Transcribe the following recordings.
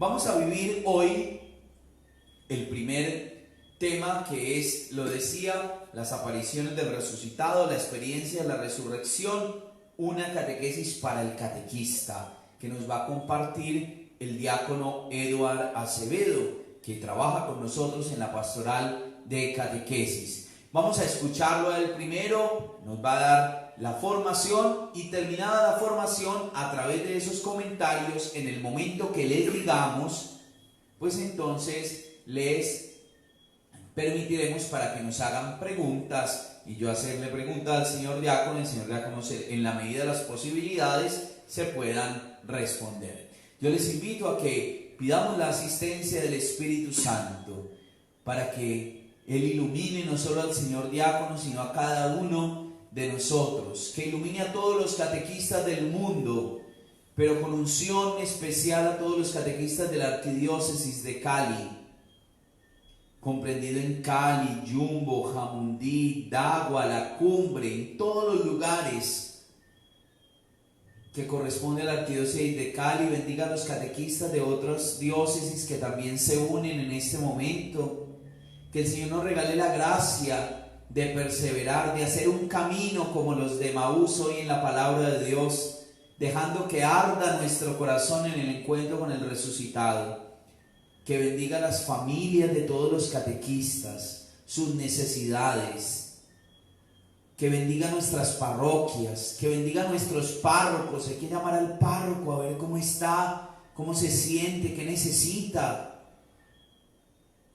Vamos a vivir hoy el primer tema, que es, lo decía, las apariciones del resucitado, la experiencia de la resurrección, una catequesis para el catequista, que nos va a compartir el diácono Eduard Acevedo, que trabaja con nosotros en la pastoral de catequesis. Vamos a escucharlo a él primero, nos va a dar la formación y terminada la formación, a través de esos comentarios, en el momento que les digamos, pues entonces les permitiremos para que nos hagan preguntas y yo hacerle preguntas al señor diácono, el señor diácono en la medida de las posibilidades se puedan responder. Yo les invito a que pidamos la asistencia del Espíritu Santo para que Él ilumine no solo al señor diácono, sino a cada uno de nosotros, que ilumine a todos los catequistas del mundo, pero con unción especial a todos los catequistas de la Arquidiócesis de Cali, comprendido en Cali, Yumbo, Jamundí, Dagua, La Cumbre, en todos los lugares que corresponde a la Arquidiócesis de Cali. Bendiga a los catequistas de otras diócesis que también se unen en este momento. Que el Señor nos regale la gracia de perseverar, de hacer un camino como los de Emaús hoy en la palabra de Dios, dejando que arda nuestro corazón en el encuentro con el resucitado. Que bendiga a las familias de todos los catequistas, sus necesidades. Que bendiga nuestras parroquias, que bendiga a nuestros párrocos. Hay que llamar al párroco a ver cómo está, cómo se siente, qué necesita.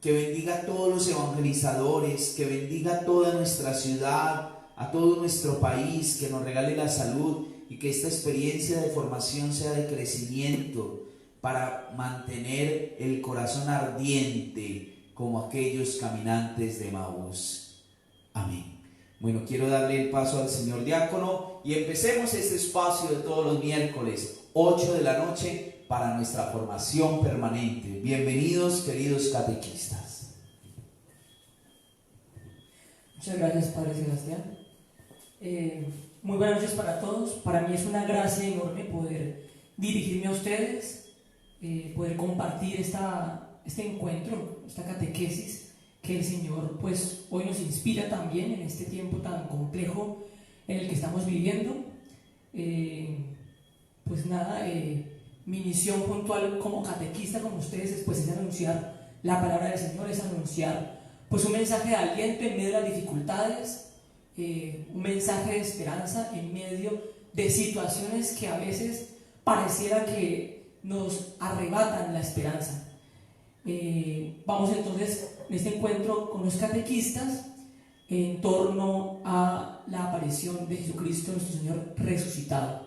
Que bendiga a todos los evangelizadores, que bendiga a toda nuestra ciudad, a todo nuestro país, que nos regale la salud y que esta experiencia de formación sea de crecimiento para mantener el corazón ardiente como aquellos caminantes de Emaús. Amén. Bueno, quiero darle el paso al señor diácono y empecemos este espacio de todos los miércoles, 8 de la noche, para nuestra formación permanente. Bienvenidos, queridos catequistas. Muchas gracias, Padre Sebastián. Muy buenas noches para todos. Para mí es una gracia enorme poder dirigirme a ustedes, poder compartir este encuentro, esta catequesis que el Señor pues hoy nos inspira también en este tiempo tan complejo en el que estamos viviendo. Mi misión puntual como catequista, como ustedes, pues, es anunciar la palabra del Señor, es anunciar pues un mensaje de aliento en medio de las dificultades, un mensaje de esperanza en medio de situaciones que a veces pareciera que nos arrebatan la esperanza. Vamos entonces en este encuentro con los catequistas en torno a la aparición de Jesucristo, nuestro Señor resucitado.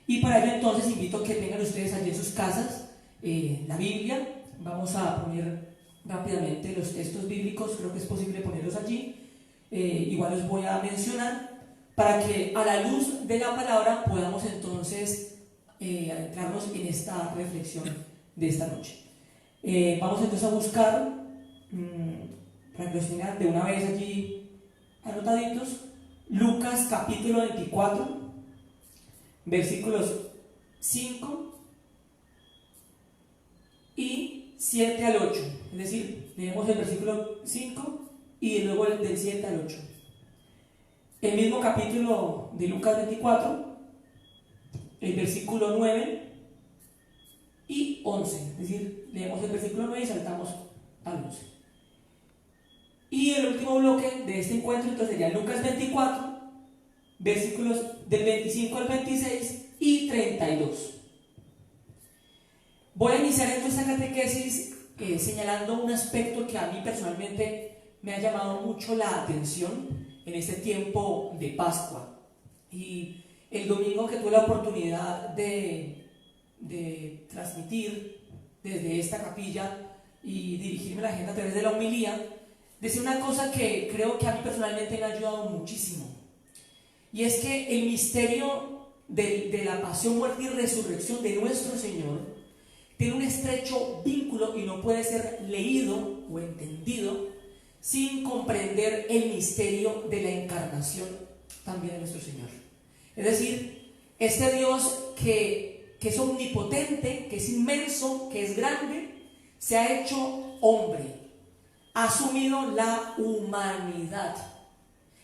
Y para ello entonces invito a que tengan ustedes allí en sus casas la Biblia. Vamos a poner rápidamente los textos bíblicos, creo que es posible ponerlos allí. Igual los voy a mencionar para que a la luz de la palabra podamos entonces adentrarnos en esta reflexión de esta noche. Vamos entonces a buscar, para que los tengan de una vez allí anotaditos, Lucas capítulo 24, versículos 5 y 7 al 8. Es decir, leemos el versículo 5 y luego del 7 al 8. El mismo capítulo de Lucas 24, el versículo 9 y 11. Es decir, leemos el versículo 9 y saltamos al 11. Y el último bloque de este encuentro entonces sería Lucas 24, versículos del 25 al 26 y 32. Voy a iniciar esta catequesis señalando un aspecto que a mí personalmente me ha llamado mucho la atención en este tiempo de Pascua. Y el domingo que tuve la oportunidad de transmitir desde esta capilla y dirigirme a la gente a través de la homilía, decía una cosa que creo que a mí personalmente me ha ayudado muchísimo. Y es que el misterio de la pasión, muerte y resurrección de nuestro Señor tiene un estrecho vínculo y no puede ser leído o entendido sin comprender el misterio de la encarnación también de nuestro Señor. Es decir, este Dios que que es omnipotente, que es inmenso, que es grande, se ha hecho hombre, ha asumido la humanidad.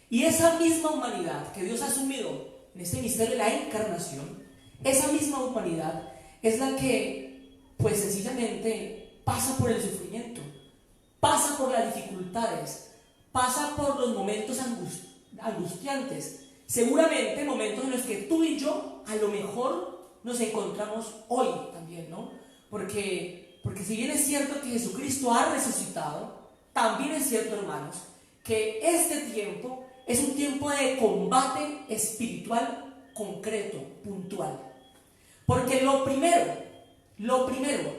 Y esa misma humanidad que Dios ha asumido en este misterio de la encarnación, esa misma humanidad es la que, pues sencillamente, pasa por el sufrimiento, pasa por las dificultades, pasa por los momentos angustiantes, seguramente momentos en los que tú y yo a lo mejor nos encontramos hoy también, ¿no? Porque si bien es cierto que Jesucristo ha resucitado, también es cierto, hermanos, que este tiempo es un tiempo de combate espiritual concreto, puntual. Porque lo primero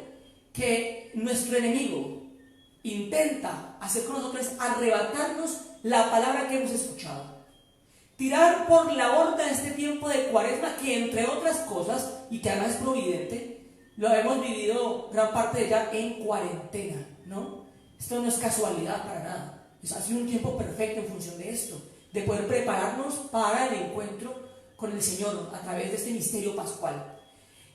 que nuestro enemigo intenta hacer con nosotros es arrebatarnos la palabra que hemos escuchado. Tirar por la borda este tiempo de Cuaresma, que entre otras cosas, y que además es providente, lo hemos vivido gran parte de ella en cuarentena, ¿no? Esto no es casualidad para nada. Ha sido un tiempo perfecto en función de esto, de poder prepararnos para el encuentro con el Señor a través de este misterio pascual.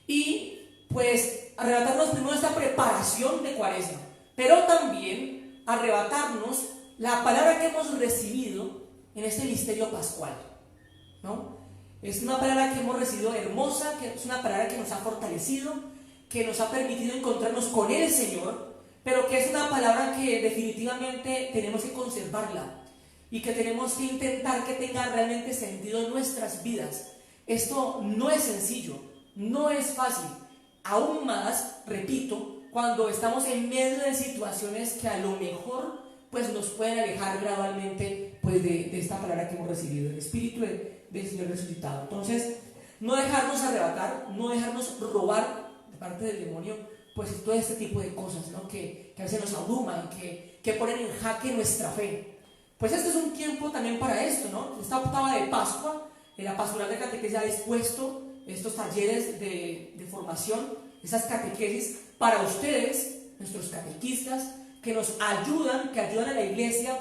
Y pues arrebatarnos primero esta preparación de Cuaresma, pero también arrebatarnos la palabra que hemos recibido en este misterio pascual, ¿no? Es una palabra que hemos recibido hermosa, que es una palabra que nos ha fortalecido, que nos ha permitido encontrarnos con el Señor, pero que es una palabra que definitivamente tenemos que conservarla y que tenemos que intentar que tenga realmente sentido en nuestras vidas. Esto no es sencillo, no es fácil, aún más, repito, cuando estamos en medio de situaciones que a lo mejor pues nos pueden alejar gradualmente pues de esta palabra que hemos recibido, el Espíritu del Señor resucitado. Entonces, no dejarnos arrebatar, no dejarnos robar de parte del demonio pues todo este tipo de cosas, ¿no? que a veces nos abruman, que ponen en jaque nuestra fe. Pues este es un tiempo también para esto, ¿no? Esta octava de Pascua, la pastoral de catequesis ha dispuesto estos talleres de formación, esas catequesis para ustedes, nuestros catequistas, que nos ayudan, que ayudan a la iglesia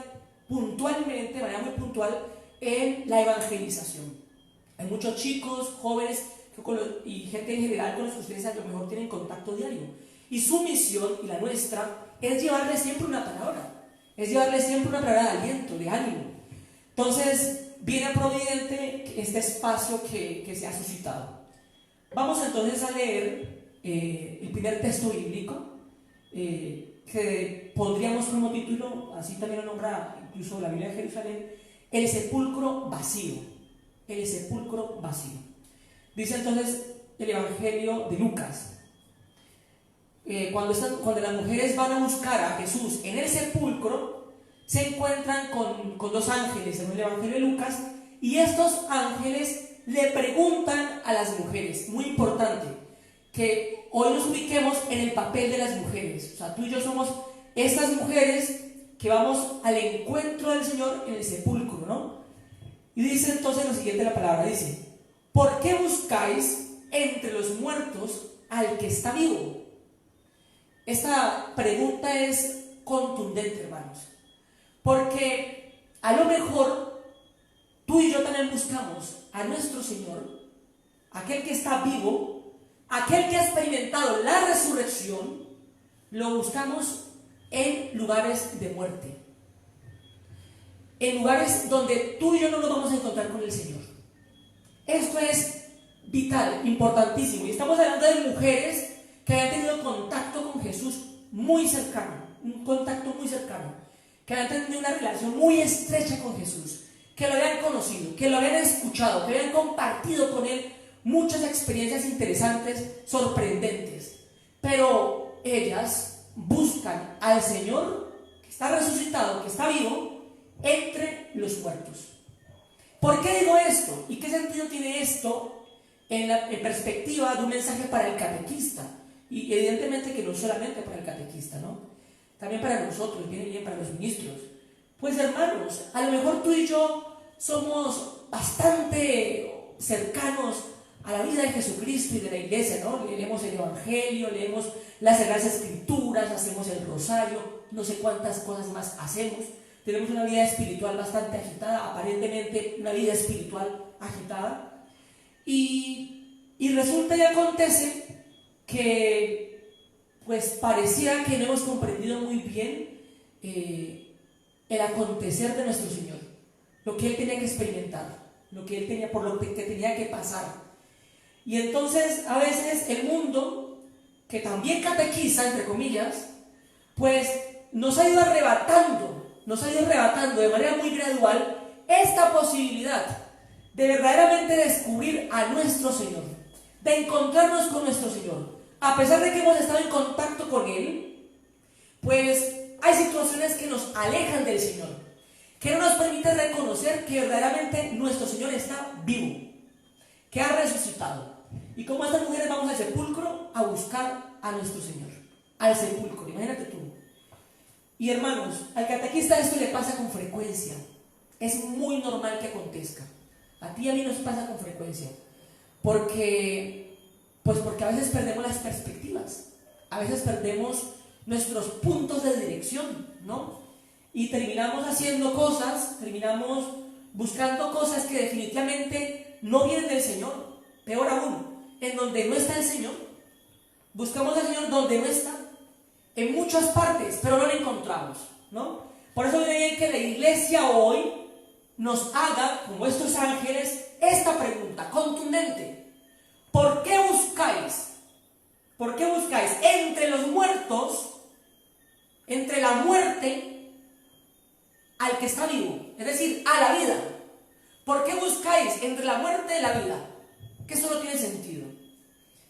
puntualmente, de manera muy puntual, en la evangelización. Hay muchos chicos, jóvenes y gente en general con los que ustedes a lo mejor tienen contacto diario. Y su misión, y la nuestra, es llevarles siempre una palabra. Es llevarles siempre una palabra de aliento, de ánimo. Entonces, viene providente este espacio que se ha suscitado. Vamos entonces a leer el primer texto bíblico, que pondríamos como título, así también lo nombra incluso la Biblia de Jerusalén, el sepulcro vacío. El sepulcro vacío. Dice entonces el Evangelio de Lucas. Cuando las mujeres van a buscar a Jesús en el sepulcro, se encuentran con dos ángeles en el Evangelio de Lucas, y estos ángeles le preguntan a las mujeres, muy importante, que hoy nos ubiquemos en el papel de las mujeres. O sea, tú y yo somos estas mujeres que vamos al encuentro del Señor en el sepulcro, ¿no? Y dice entonces lo siguiente la palabra, dice: ¿por qué buscáis entre los muertos al que está vivo? Esta pregunta es contundente, hermanos, porque a lo mejor tú y yo también buscamos a nuestro Señor, aquel que está vivo, aquel que ha experimentado la resurrección, lo buscamos en lugares de muerte, en lugares donde tú y yo no nos vamos a encontrar con el Señor. Esto es vital, importantísimo, y estamos hablando de mujeres que hayan tenido contacto con Jesús muy cercano, un contacto muy cercano, que hayan tenido una relación muy estrecha con Jesús, que lo hayan conocido, que lo hayan escuchado, que hayan compartido con Él muchas experiencias interesantes, sorprendentes. Pero ellas buscan al Señor que está resucitado, que está vivo, entre los muertos. ¿Por qué digo esto? ¿Y qué sentido tiene esto en perspectiva de un mensaje para el catequista? Y evidentemente que no solamente para el catequista, ¿no? También para nosotros, viene bien para los ministros. Pues hermanos, a lo mejor tú y yo somos bastante cercanos a la vida de Jesucristo y de la iglesia, ¿no? Leemos el Evangelio, leemos las Sagradas Escrituras, hacemos el rosario, no sé cuántas cosas más hacemos. Tenemos una vida espiritual bastante agitada, aparentemente una vida espiritual agitada. Y Y resulta y acontece que pues pareciera que no hemos comprendido muy bien el acontecer de nuestro Señor, lo que Él tenía que experimentar, lo que Él tenía, por lo que tenía que pasar. Y entonces a veces el mundo, que también catequiza, entre comillas, pues nos ha ido arrebatando de manera muy gradual esta posibilidad de verdaderamente descubrir a nuestro Señor, de encontrarnos con nuestro Señor. A pesar de que hemos estado en contacto con Él, pues hay situaciones que nos alejan del Señor, que no nos permiten reconocer que verdaderamente nuestro Señor está vivo, que ha resucitado. Y como estas mujeres vamos al sepulcro a buscar a nuestro Señor, al sepulcro, imagínate tú. Y hermanos, al catequista esto le pasa con frecuencia, es muy normal que acontezca. A ti y a mí nos pasa con frecuencia, porque a veces perdemos las perspectivas, a veces perdemos nuestros puntos de dirección, ¿no? Y terminamos haciendo cosas, terminamos buscando cosas que definitivamente no vienen del Señor. Peor aún, en donde no está el Señor. Buscamos al Señor donde no está, en muchas partes, pero no lo encontramos, ¿no? Por eso hay que la iglesia hoy nos haga, como estos ángeles, esta pregunta contundente: ¿por qué buscáis? ¿Por qué buscáis entre los muertos, entre la muerte, al que está vivo? Es decir, a la vida. ¿Por qué buscáis entre la muerte y la vida? Que eso no tiene sentido.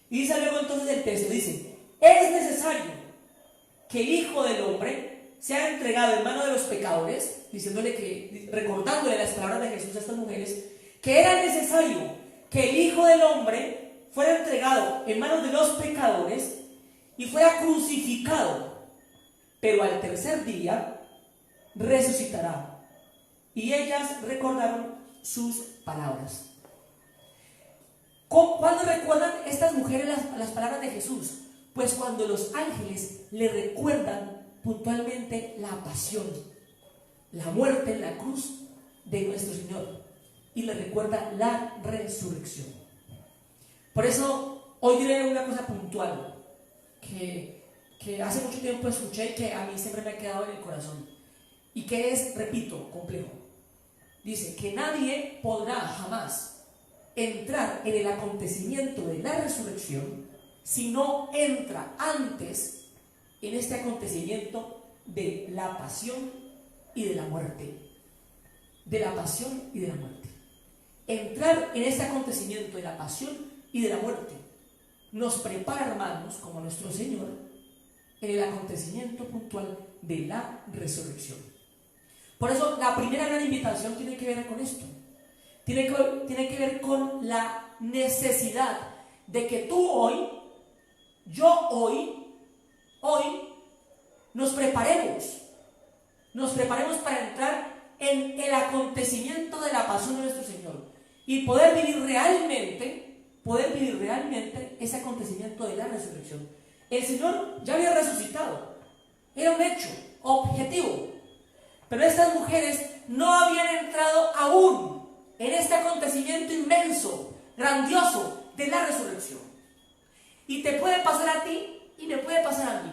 Y dice luego entonces el texto, dice: es necesario que el Hijo del Hombre sea entregado en manos de los pecadores, recordándole las palabras de Jesús a estas mujeres, que era necesario que el Hijo del Hombre fuera entregado en manos de los pecadores y fuera crucificado, pero al tercer día resucitará. Y ellas recordaron sus palabras. ¿Cuándo recuerdan estas mujeres las palabras de Jesús? Pues cuando los ángeles le recuerdan puntualmente la pasión, la muerte en la cruz de nuestro Señor, y le recuerda la resurrección. Por eso hoy diré una cosa puntual que hace mucho tiempo escuché y que a mí siempre me ha quedado en el corazón, y que es, repito, complejo. Dice que nadie podrá jamás entrar en el acontecimiento de la resurrección si no entra antes en este acontecimiento de la pasión y de la muerte. De la pasión y de la muerte. Entrar en este acontecimiento de la pasión y de la muerte nos prepara, hermanos, como nuestro Señor, en el acontecimiento puntual de la resurrección. Por eso la primera gran invitación tiene que ver con esto. Tiene que ver con la necesidad de que tú hoy, yo hoy, nos preparemos para entrar en el acontecimiento de la pasión de nuestro Señor y poder vivir realmente ese acontecimiento de la resurrección. El Señor ya había resucitado, era un hecho objetivo, pero estas mujeres no habían entrado aún en este acontecimiento inmenso, grandioso de la resurrección. Y te puede pasar a ti y me puede pasar a mí,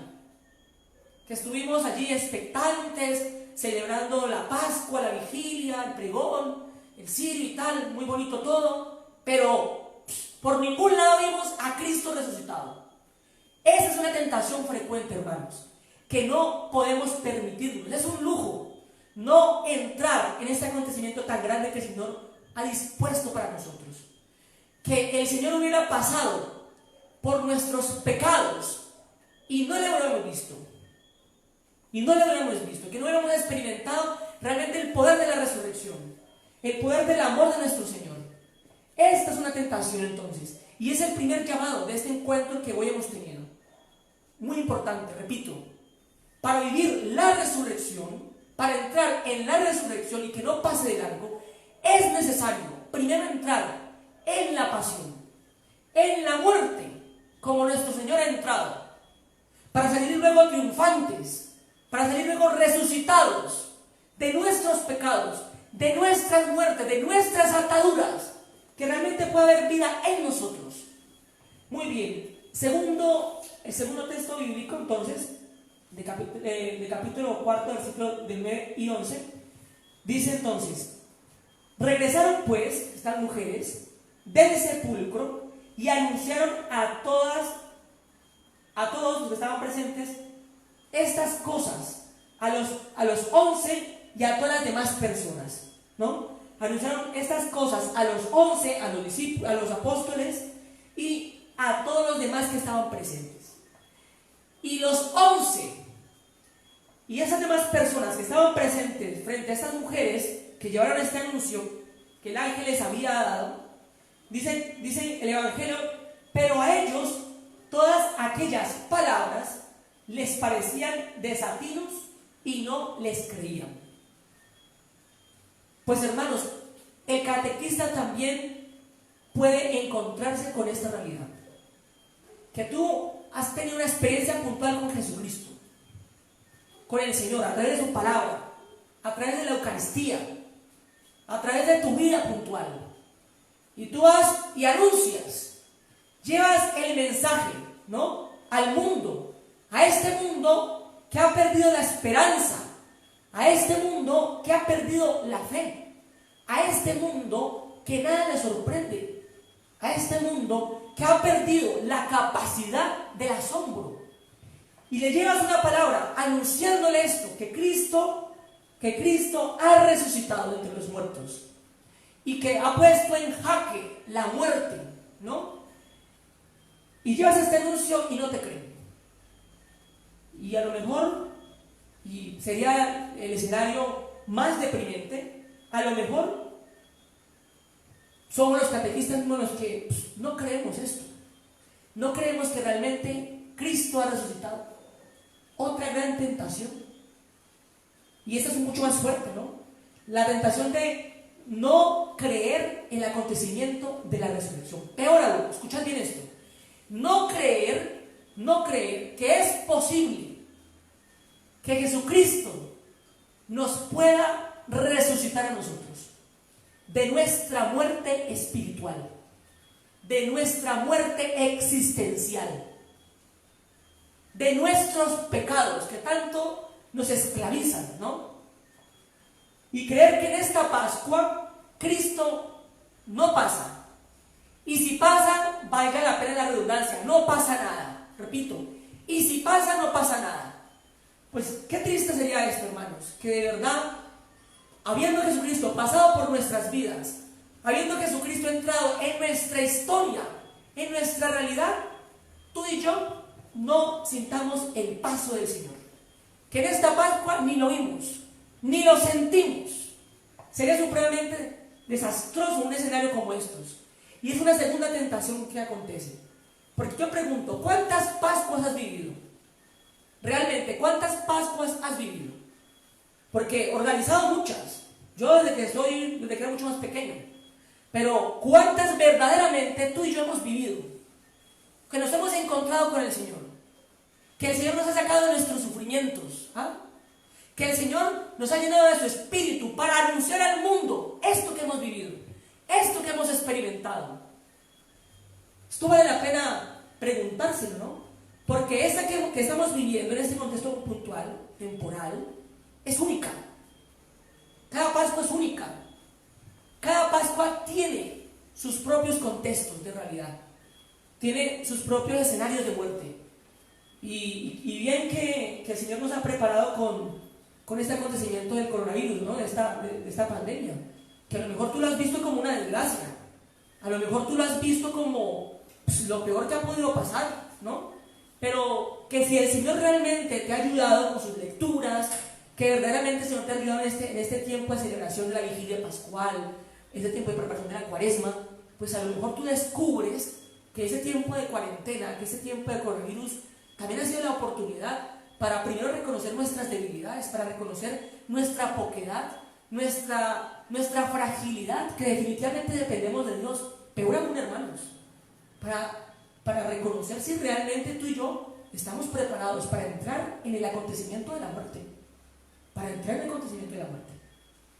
que estuvimos allí expectantes, celebrando la Pascua, la vigilia, el pregón, el cirio y tal, muy bonito todo, pero por ningún lado vimos a Cristo resucitado. Esa es una tentación frecuente, hermanos, que no podemos permitirnos. Es un lujo no entrar en este acontecimiento tan grande que el Señor ha dispuesto para nosotros. Que el Señor hubiera pasado por nuestros pecados y no le hubiéramos visto. Que no hubiéramos experimentado realmente el poder de la resurrección, el poder del amor de nuestro Señor. Esta es una tentación entonces, y es el primer llamado de este encuentro que hoy hemos tenido. Muy importante, repito, para vivir la resurrección, para entrar en la resurrección y que no pase de largo, es necesario primero entrar en la pasión, en la muerte, como nuestro Señor ha entrado, para salir luego triunfantes, para salir luego resucitados de nuestros pecados, de nuestras muertes, de nuestras ataduras, que realmente pueda haber vida en nosotros. Muy bien. El segundo texto bíblico, entonces, de capítulo 4, versículos del 9 y 11, dice entonces: regresaron pues estas mujeres del sepulcro y anunciaron a todos los que estaban presentes estas cosas, a los 11 y a todas las demás personas, ¿no? Anunciaron estas cosas a los 11, a los discípulos, a los apóstoles y a todos los demás que estaban presentes. Y los 11 y esas demás personas que estaban presentes frente a estas mujeres que llevaron este anuncio que el ángel les había dado, dice el Evangelio, pero a ellos todas aquellas palabras les parecían desatinos y no les creían. Pues hermanos, el catequista también puede encontrarse con esta realidad, que tú has tenido una experiencia puntual con Jesucristo, con el Señor, a través de su palabra, a través de la Eucaristía, a través de tu vida puntual, y tú vas y anuncias, llevas el mensaje, ¿no?, al mundo, a este mundo que ha perdido la esperanza, a este mundo que ha perdido la fe, a este mundo que nada le sorprende, a este mundo que ha perdido la capacidad del asombro. Y le llevas una palabra anunciándole esto, que Cristo ha resucitado entre los muertos y que ha puesto en jaque la muerte, ¿no? Y llevas este anuncio y no te creen. Y a lo mejor, y sería el escenario más deprimente, a lo mejor somos los catequistas mismos los que no creemos esto, no creemos que realmente Cristo ha resucitado. Otra gran tentación, y esta es mucho más fuerte, ¿no? La tentación de no creer en el acontecimiento de la resurrección. Peor aún, escuchad bien esto: no creer que es posible que Jesucristo nos pueda resucitar a nosotros de nuestra muerte espiritual, de nuestra muerte existencial, de nuestros pecados que tanto nos esclavizan, ¿no? Y creer que en esta Pascua Cristo no pasa. Y si pasa, valga la pena la redundancia, no pasa nada. Repito, y si pasa, no pasa nada. Pues qué triste sería esto, hermanos, que de verdad, habiendo Jesucristo pasado por nuestras vidas, habiendo Jesucristo entrado en nuestra historia, en nuestra realidad, tú y yo no sintamos el paso del Señor. Que en esta Pascua ni lo vimos, ni lo sentimos. Sería supremamente desastroso un escenario como estos. Y es una segunda tentación que acontece. Porque yo pregunto, ¿cuántas Pascuas has vivido? Realmente, ¿cuántas Pascuas has vivido? Porque organizado muchas. Yo desde que era mucho más pequeño. Pero ¿cuántas verdaderamente tú y yo hemos vivido? Que nos hemos encontrado con el Señor. Que el Señor nos ha sacado de nuestros sufrimientos. Que el Señor nos ha llenado de su espíritu para anunciar al mundo esto que hemos vivido, esto que hemos experimentado. Esto vale la pena preguntárselo, ¿no? Porque esta que estamos viviendo en este contexto puntual, temporal, es única. Cada Pascua es única. Cada Pascua tiene sus propios contextos de realidad. Tiene sus propios escenarios de muerte. Y bien que el Señor nos ha preparado con este acontecimiento del coronavirus, ¿no? de esta pandemia, que a lo mejor tú lo has visto como una desgracia, a lo mejor tú lo has visto como lo peor que ha podido pasar, ¿no? Pero que si el Señor realmente te ha ayudado con sus lecturas, que verdaderamente el Señor te ha ayudado en este tiempo de celebración de la vigilia pascual, este tiempo de preparación de la cuaresma, pues a lo mejor tú descubres que ese tiempo de cuarentena, que ese tiempo de coronavirus también ha sido la oportunidad para primero reconocer nuestras debilidades, para reconocer nuestra poquedad, nuestra fragilidad, que definitivamente dependemos de Dios, peor aún, hermanos, para reconocer si realmente tú y yo estamos preparados para entrar en el acontecimiento de la muerte,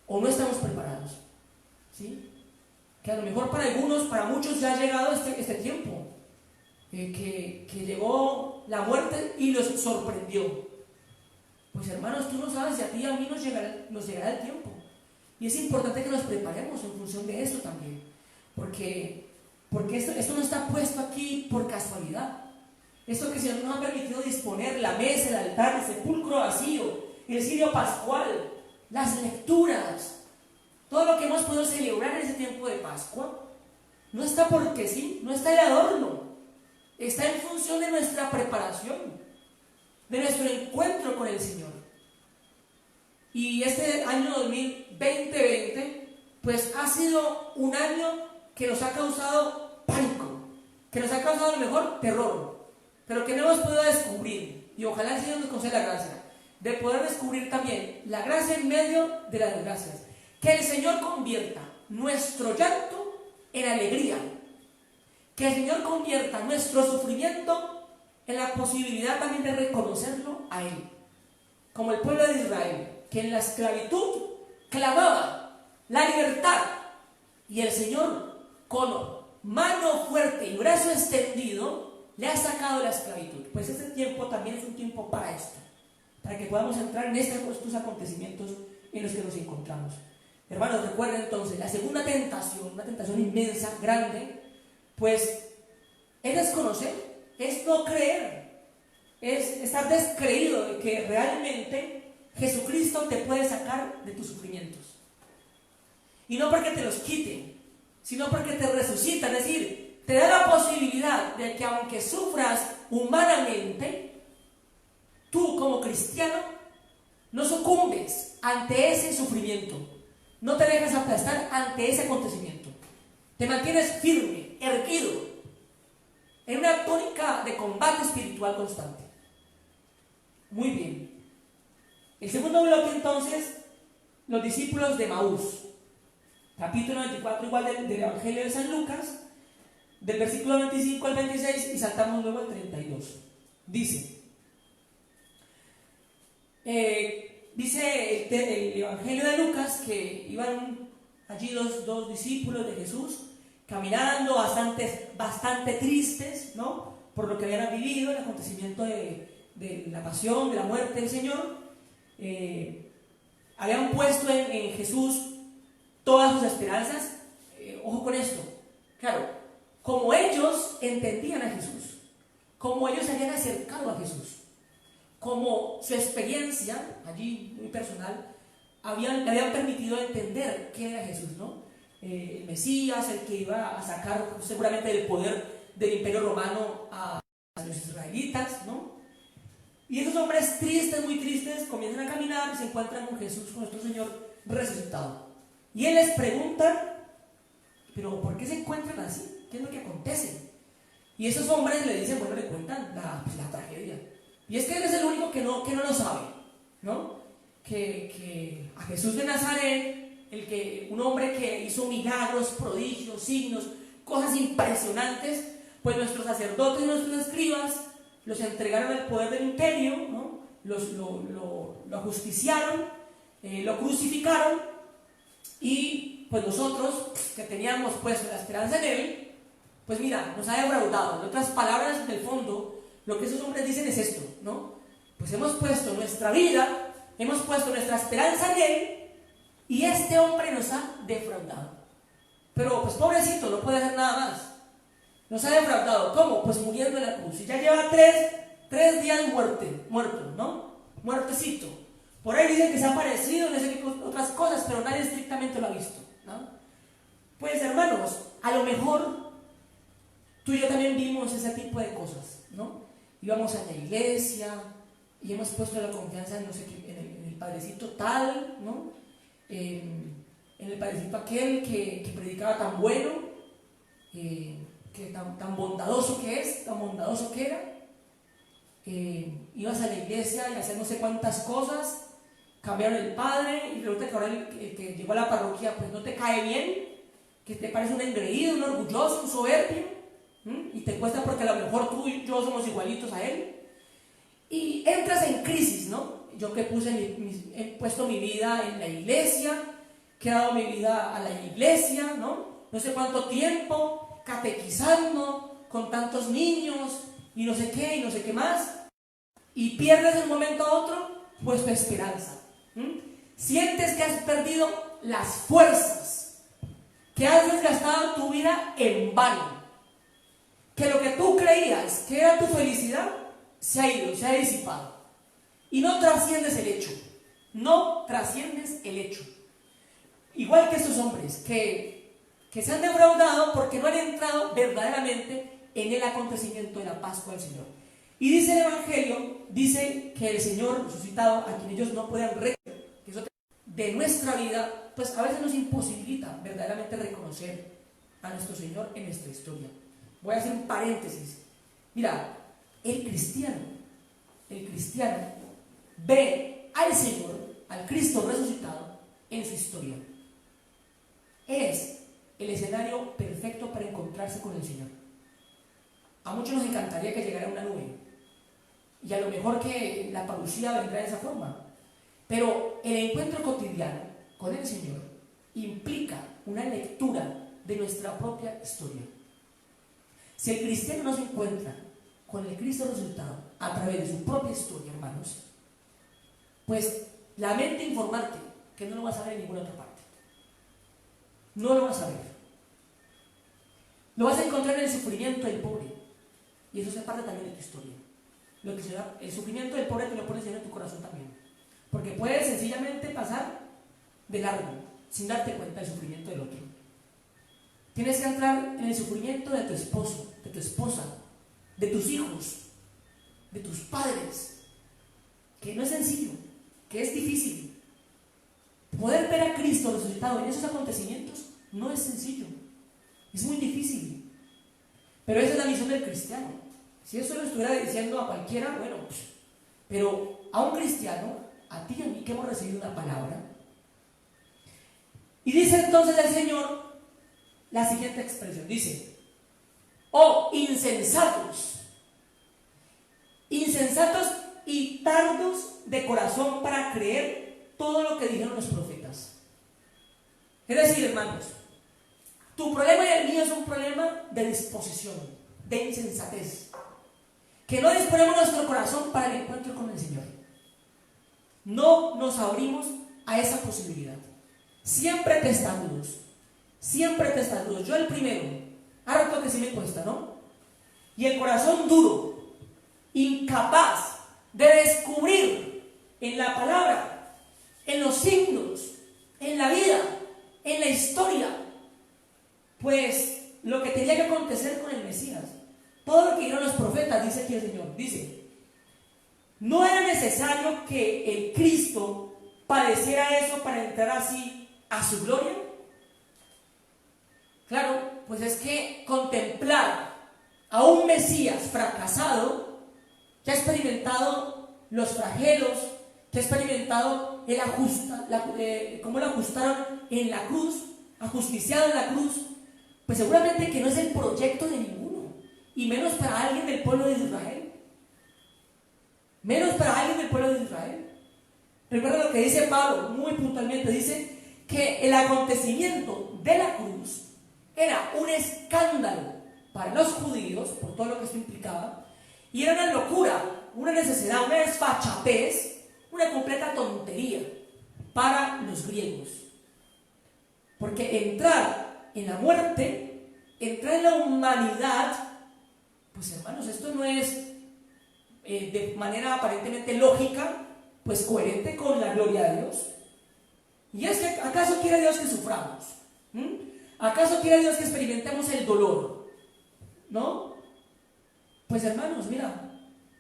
o no estamos preparados, ¿sí? Que a lo mejor para algunos, para muchos ya ha llegado este tiempo, que llegó la muerte y los sorprendió. Pues hermanos, tú no sabes si a ti y a mí nos llegará el tiempo. Y es importante que nos preparemos en función de esto también. Porque esto no está puesto aquí por casualidad. Esto que el Señor nos ha permitido disponer, la mesa, el altar, el sepulcro vacío, el cirio pascual, las lecturas, todo lo que hemos podido celebrar en ese tiempo de Pascua, no está porque sí, no está de adorno, está en función de nuestra preparación, de nuestro encuentro con el Señor. Y este año 2020, pues ha sido un año que nos ha causado pánico, que nos ha causado a lo mejor terror, pero que no hemos podido descubrir. Y ojalá el Señor nos conceda la gracia de poder descubrir también la gracia en medio de las desgracias. Que el Señor convierta nuestro llanto en alegría. Que el Señor convierta nuestro sufrimiento en la posibilidad también de reconocerlo a Él. Como el pueblo de Israel, que en la esclavitud clamaba la libertad, y el Señor con mano fuerte y brazo extendido le ha sacado la esclavitud. Pues este tiempo también es un tiempo para esto, para que podamos entrar en estos acontecimientos en los que nos encontramos. Hermanos, recuerden entonces, la segunda tentación, una tentación inmensa, grande, pues es desconocer, es no creer, es estar descreído de que realmente Jesucristo te puede sacar de tus sufrimientos. Y no porque te los quite, sino porque te resucita, es decir, te da la posibilidad de que aunque sufras humanamente, tú como cristiano no sucumbes ante ese sufrimiento, no te dejas aplastar ante ese acontecimiento, te mantienes firme, erguido, en una tónica de combate espiritual constante. Muy bien. El segundo bloque entonces, los discípulos de Maús, capítulo 24 igual del Evangelio de San Lucas, del versículo 25 al 26, y saltamos luego al 32. Dice el Evangelio de Lucas que iban allí dos discípulos de Jesús caminando bastante tristes, ¿no?, por lo que habían vivido, el acontecimiento de la pasión, de la muerte del Señor. Habían puesto en Jesús todas sus esperanzas. Ojo con esto, claro, como ellos entendían a Jesús, como ellos se habían acercado a Jesús, como su experiencia allí muy personal le habían permitido entender quién era Jesús, ¿no? El Mesías, el que iba a sacar seguramente del poder del Imperio Romano a los israelitas, ¿no? Y esos hombres tristes, muy tristes, comienzan a caminar y se encuentran con Jesús, con nuestro Señor resucitado. Y Él les pregunta, ¿pero por qué se encuentran así? ¿Qué es lo que acontece? Y esos hombres le dicen, bueno, le cuentan la tragedia. Y es que Él es el único que no lo sabe, ¿no? Que a Jesús de Nazaret, un hombre que hizo milagros, prodigios, signos, cosas impresionantes, pues nuestros sacerdotes y nuestros escribas los entregaron al poder del imperio, ¿no? Lo ajusticiaron, lo crucificaron, y pues nosotros que teníamos puesto la esperanza en Él, pues mira, nos ha defraudado. En otras palabras, en el fondo, lo que esos hombres dicen es esto, ¿no? Pues hemos puesto nuestra vida, hemos puesto nuestra esperanza en Él, y este hombre nos ha defraudado. Pero pues pobrecito, no puede hacer nada más. Nos ha defraudado. ¿Cómo? Pues muriendo en la cruz. Y ya lleva tres días muerto, ¿no? Muertecito. Por ahí dicen que se ha aparecido, no sé qué otras cosas, pero nadie estrictamente lo ha visto, ¿no? Pues hermanos, a lo mejor tú y yo también vimos ese tipo de cosas, ¿no? Íbamos a la iglesia y hemos puesto la confianza en, no sé qué, en el padrecito tal, ¿no? En el padrecito aquel que predicaba tan bueno, que tan bondadoso que es, tan bondadoso que era. Ibas a la iglesia y hacías no sé cuántas cosas, cambiaron el padre y resulta que ahora el que llegó a la parroquia pues no te cae bien, que te parece un engreído, un orgulloso, un soberbio, y te cuesta porque a lo mejor tú y yo somos igualitos a él, y entras en crisis, ¿no? Yo que he puesto mi vida en la iglesia, que he dado mi vida a la iglesia, ¿no? No sé cuánto tiempo catequizando, con tantos niños y no sé qué y no sé qué más, y pierdes de un momento a otro pues tu esperanza. Sientes que has perdido las fuerzas, que has desgastado tu vida en vano, que lo que tú creías que era tu felicidad se ha ido, se ha disipado, y no trasciendes el hecho, no trasciendes el hecho. Igual que estos hombres que se han defraudado porque no han entrado verdaderamente en el acontecimiento de la Pascua del Señor. Y dice el Evangelio, dice que el Señor resucitado, a quien ellos no pueden reconocer, que eso de nuestra vida, pues a veces nos imposibilita verdaderamente reconocer a nuestro Señor en nuestra historia. Voy a hacer un paréntesis. Mira, el cristiano ve al Señor, al Cristo resucitado, en su historia. Es el escenario perfecto para encontrarse con el Señor. A muchos nos encantaría que llegara una nube, y a lo mejor que la parucía vendrá de esa forma, pero el encuentro cotidiano con el Señor implica una lectura de nuestra propia historia. Si el cristiano no se encuentra con el Cristo resucitado a través de su propia historia, hermanos, pues lamento informarte que no lo vas a ver en ninguna otra parte. No lo vas a ver. Lo vas a encontrar en el sufrimiento del pobre, y eso es parte también de tu historia. El sufrimiento del pobre te lo pones en tu corazón también, porque puedes sencillamente pasar de largo sin darte cuenta del sufrimiento del otro. Tienes que entrar en el sufrimiento de tu esposo, de tu esposa, de tus hijos, de tus padres, que no es sencillo, que es difícil. Poder ver a Cristo resucitado en esos acontecimientos no es sencillo, es muy difícil, pero esa es la misión del cristiano. Si eso lo estuviera diciendo a cualquiera, bueno, pero a un cristiano, a ti y a mí que hemos recibido una palabra. Y dice entonces el Señor la siguiente expresión, dice: oh insensatos, insensatos y tardos de corazón para creer todo lo que dijeron los profetas. Es decir, hermanos, tu problema y el mío es un problema de disposición, de insensatez, que no disponemos nuestro corazón para el encuentro con el Señor. No nos abrimos a esa posibilidad. Siempre testarudos, siempre testarudos. Yo el primero, harto que sí me cuesta, ¿no? Y el corazón duro, incapaz de descubrir en la palabra, en los signos, en la vida, en la historia, pues lo que tenía que acontecer con el Mesías. Todo lo que dijeron los profetas, dice aquí el Señor, dice: no era necesario que el Cristo padeciera eso para entrar así a su gloria. Claro, pues es que contemplar a un Mesías fracasado, que ha experimentado los flagelos, que ha experimentado cómo lo ajustaron en la cruz, ajusticiado en la cruz, pues seguramente que no es el proyecto de ninguno, y menos para alguien del pueblo de Israel. Menos para alguien del pueblo de Israel. Recuerda lo que dice Pablo muy puntualmente, dice que el acontecimiento de la cruz era un escándalo para los judíos, por todo lo que esto implicaba, y era una locura, una necesidad, una desfachatez, una completa tontería para los griegos. Porque entrar en la muerte, entrar en la humanidad, pues hermanos, esto no es de manera aparentemente lógica, pues coherente con la gloria de Dios. Y es que, ¿acaso quiere Dios que suframos? ¿Acaso quiere Dios que experimentemos el dolor? ¿No? Pues hermanos, mira,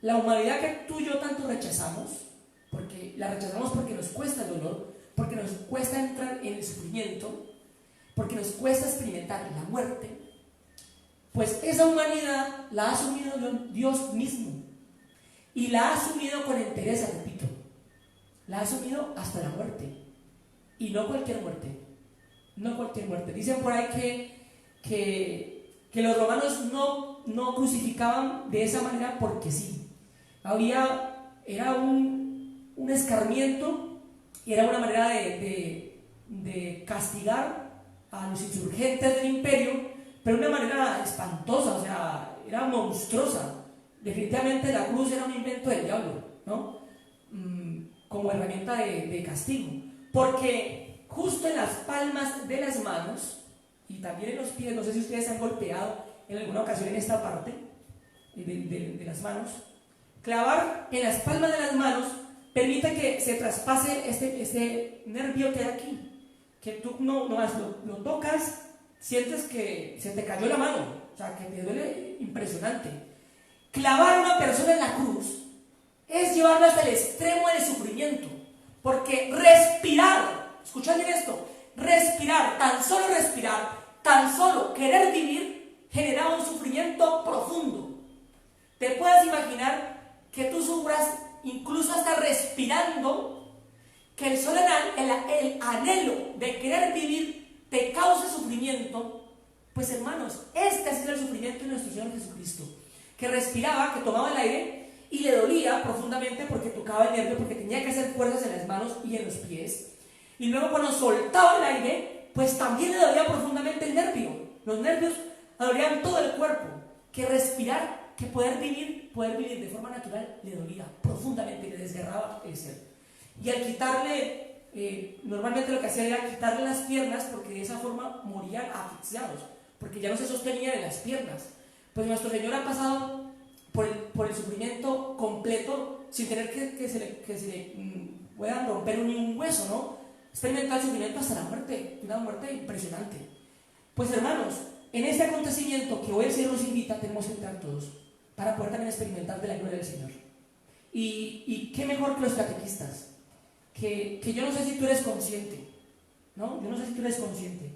la humanidad que tú y yo tanto rechazamos, porque la rechazamos porque nos cuesta el dolor, porque nos cuesta entrar en el sufrimiento, porque nos cuesta experimentar la muerte, pues esa humanidad la ha asumido Dios mismo, y la ha asumido con entereza, repito, la ha asumido hasta la muerte, y no cualquier muerte, no cualquier muerte. Dicen por ahí que los romanos no crucificaban de esa manera porque sí. Era un escarmiento, y era una manera de castigar a los insurgentes del imperio, pero de una manera espantosa. O sea, era monstruosa. Definitivamente la cruz era un invento del diablo, ¿no? Como herramienta de castigo. Porque justo en las palmas de las manos y también en los pies, no sé si ustedes han golpeado en alguna ocasión en esta parte de las manos, clavar en las palmas de las manos permite que se traspase este nervio que hay aquí, que tú no más lo tocas, sientes que se te cayó la mano, o sea, que te duele impresionante. Clavar a una persona en la cruz es llevarlo hasta el extremo del sufrimiento, porque respirar, escuchad bien esto, respirar, tan solo querer vivir, generaba un sufrimiento profundo. Te puedes imaginar que tú sufras incluso hasta respirando, que el solo el anhelo de querer vivir te cause sufrimiento. Pues hermanos, este ha sido el sufrimiento de nuestro Señor Jesucristo, que respiraba, que tomaba el aire y le dolía profundamente porque tocaba el nervio, porque tenía que hacer fuerzas en las manos y en los pies, y luego cuando soltaba el aire, pues también le dolía profundamente el nervio. Los nervios dolían todo el cuerpo, que respirar, que poder vivir de forma natural le dolía profundamente, le desgarraba el ser. Y al quitarle, normalmente lo que hacía era quitarle las piernas, porque de esa forma morían asfixiados, porque ya no se sostenían en las piernas. Pues nuestro Señor ha pasado por el sufrimiento completo sin tener que se le puedan romper ni un hueso, ¿no? Experimentó el sufrimiento hasta la muerte, una muerte impresionante. Pues hermanos, en este acontecimiento que hoy el Señor nos invita, tenemos que entrar todos para poder también experimentar de la gloria del Señor. Y qué mejor que los catequistas, que yo no sé si tú eres consciente, ¿no? Yo no sé si tú eres consciente